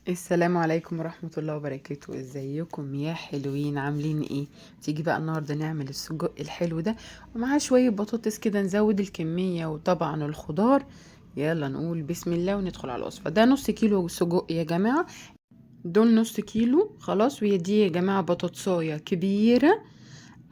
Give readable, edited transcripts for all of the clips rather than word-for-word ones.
السلام عليكم ورحمة الله وبركاته. ازيكم يا حلوين؟ عاملين ايه؟ تيجي بقى النهاردة نعمل السجق الحلو ده ومعاه شوية بطاطس كده، نزود الكمية وطبعا الخضار. يلا نقول بسم الله وندخل على الوصفة. ده نص كيلو سجق يا جماعة، دول نص كيلو خلاص. وهي دي يا جماعة بطاطساية كبيرة،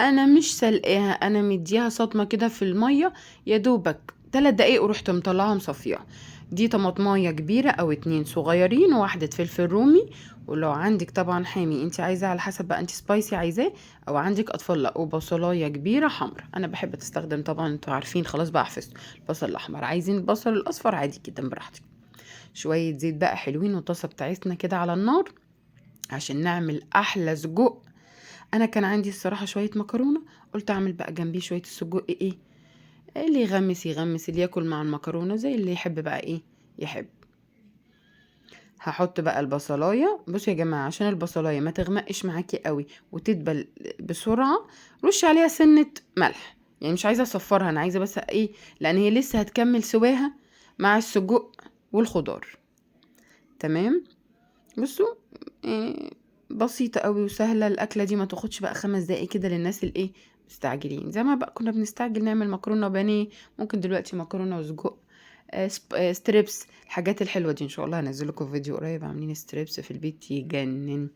انا مش سلقاها، انا مديها صدمة كده في المية يا دوبك 3 دقايق ورحت مطلعها مصفيها. دي طماطمايه كبيرة او 2 صغيرين وواحدة فلفل رومي. ولو عندك طبعا حامي انت عايزاه على حسب بقى انت سبايسي عايزاه، او عندك اطفال لا. وبصلايه كبيرة حمرا، انا بحب تستخدم طبعا انتوا عارفين خلاص بقى حفظت البصل الاحمر، عايزين البصل الاصفر عادي جدا براحتك. شوية زيت بقى حلوين والطاسة بتاعتنا كده على النار عشان نعمل احلى سجق. انا كان عندي الصراحه شويه مكرونه، قلت اعمل بقى جنبيه شويه السجق. ايه اللي يغمس يغمس، اللي ياكل مع المكرونه زي اللي يحب بقى ايه يحب. هحط بقى البصلايه. بصوا يا جماعه، عشان البصلايه ما تغمقش معاكي قوي وتدبل بسرعه، رش عليها سنه ملح. يعني مش عايزه اصفرها، انا عايزه بس ايه، لان هي لسه هتكمل سواها مع السجق والخضار. تمام. بصوا إيه، بسيطة قوي وسهلة الأكلة دي، ما تاخدش بقى 5 دقايق كده للناس الايه مستعجلين. زي ما بقى كنا بنستعجل نعمل مكرونة وبانيه، ممكن دلوقتي مكرونة وسجق. ستريبس، الحاجات الحلوة دي ان شاء الله هنزل لكم فيديو قريب عاملين ستريبس في البيت يجنن.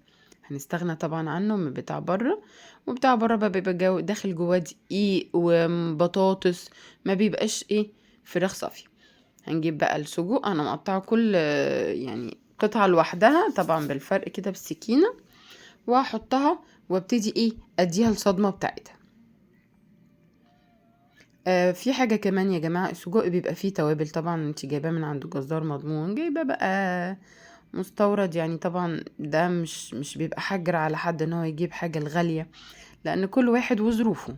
هنستغنى طبعا عنه من بتاع بره، وبتاع بره بقى بيبقى داخل جواه دقيق وبطاطس، ما بيبقاش ايه فراخ صافية. هنجيب بقى السجق، انا مقطعه كل يعني قطعة لوحدها طبعا بالفرق كده بالسكينة، وهحطها وابتدي ايه اديها الصدمة بتاعتها. في حاجة كمان يا جماعة، السجق بيبقى فيه توابل طبعا، انت جايباه من عند جزار مضمون، جايباه بقى مستورد يعني. طبعا ده مش بيبقى حجر على حد ان هو يجيب حاجة الغالية، لان كل واحد وظروفه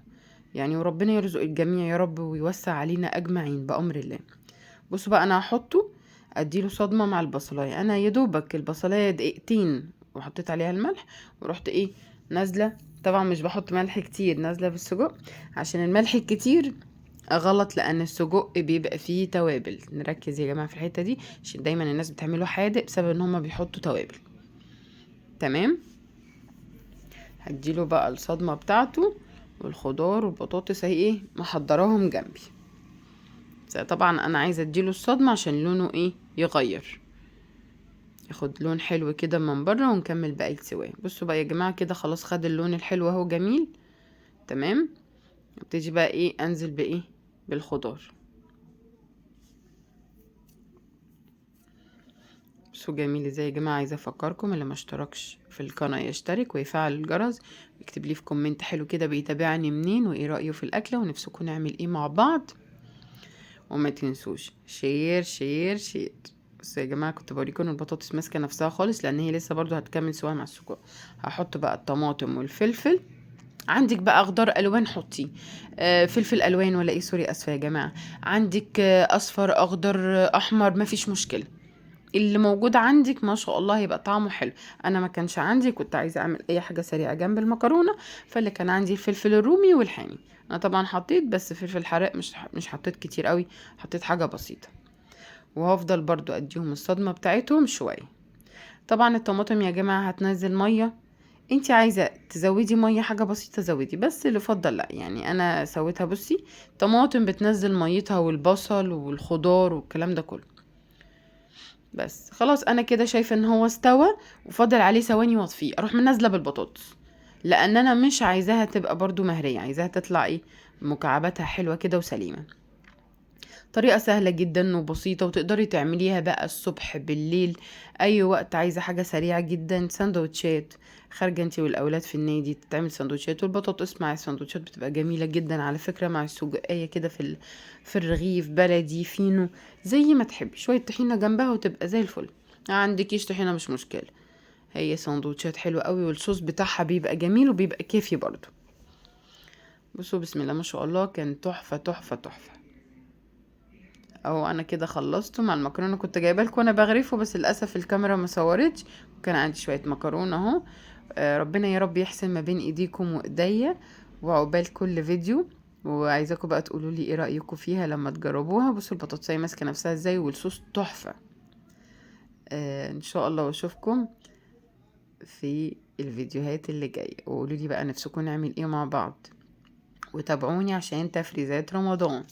يعني، وربنا يرزق الجميع يا رب ويوسع علينا اجمعين بأمر الله. بصوا بقى انا هحطه اديله صدمة مع البصلاية. انا يا دوبك البصلاية دقيقتين وحطيت عليها الملح، ورحت ايه نازلة. طبعا مش بحط ملح كتير، نازلة بالسجق عشان الملح الكتير غلط، لان السجق بيبقى فيه توابل. نركز يا جماعة في الحتة دي عشان دايما الناس بتعمله حادق بسبب ان هما بيحطوا توابل. تمام. هديله بقى الصدمة بتاعته، والخضار والبطاطس اهي ايه محضراهم جنبي. طبعا انا عايزة اديله الصدمة عشان لونه ايه يغير، ياخد لون حلو كده من بره، ونكمل باقي السواه. بصوا بقى يا جماعه كده خلاص خد اللون الحلو اهو جميل. تمام. ابتدي بقى ايه انزل بايه بالخضار. بصوا جميل ازاي يا جماعه. عايزه افكركم اللي ما اشتركش في القناه يشترك ويفعل الجرس، ويكتب لي في كومنت حلو كده بيتابعني منين وايه رايه في الاكله ونفسكم نعمل ايه مع بعض. وما تنسوش شير شير شير. بس يا جماعه كنت بوريكم البطاطس ماسكه نفسها خالص، لان هي لسه برضو هتكمل سوا مع السجق. هحط بقى الطماطم والفلفل. عندك بقى خضار الوان حطي، فلفل الوان ولا ايه، سوري اسفه يا جماعه. عندك اصفر اخضر احمر، مفيش مشكله. اللي موجود عندك ما شاء الله هيبقى طعمه حلو. انا ما كانش عندي، كنت عايزه اعمل اي حاجه سريعه جنب المكرونه، فاللي كان عندي الفلفل الرومي والحامي. انا طبعا حطيت بس فلفل حراق، مش حطيت كتير قوي، حطيت حاجه بسيطه. وهفضل برضو اديهم الصدمه بتاعتهم شويه. طبعا الطماطم يا جماعه هتنزل ميه، انتي عايزة تزودي مية حاجة بسيطة زودي، بس اللي يفضل لا. يعني انا سويتها بصي، طماطم بتنزل ميتها والبصل والخضار والكلام ده كله. بس خلاص انا كده شايفة ان هو استوى، وفضل عليه ثواني واطفيه، اروح منزلة بالبطاطس، لان انا مش عايزاها تبقى برضو مهرية، عايزاها تطلع ايه مكعباتها حلوة كده وسليمة. طريقة سهلة جدا وبسيطة، وتقدري تعمليها بقى الصبح بالليل، اي وقت عايزة حاجة سريعة جدا. سندوتشات خارجة انتي والاولاد في النادي، تتعمل سندوتشات، والبطاطس مع السندوتشات بتبقى جميلة جدا على فكرة، مع السجقية كده في الرغيف بلدي فينو، زي ما تحبي. شوية طحينة جنبها وتبقى زي الفل. عندكيش طحينة مش مشكلة، هي سندوتشات حلوة قوي، والصوص بتاعها بيبقى جميل وبيبقى كافي برضو. بصوا بسم الله ما شاء الله، كان تحفة تحفة تحفة. اهو انا كده خلصته مع المكرونه، كنت جايبه لكم وانا بغرفه بس للاسف الكاميرا ما صورتش. وكان عندي شويه مكرونه اهو. ربنا يا رب يحسن ما بين ايديكم وايديا، وعقبال كل فيديو. وعايزاكم بقى تقولوا لي ايه رايكم فيها لما تجربوها. بصوا البطاطسايه ماسكه نفسها ازاي، والصوص تحفه. إن شاء الله وأشوفكم في الفيديوهات اللي جاية، وقولوا لي بقى نفسكم نعمل إيه مع بعض، وتابعوني عشان تفريزات رمضان.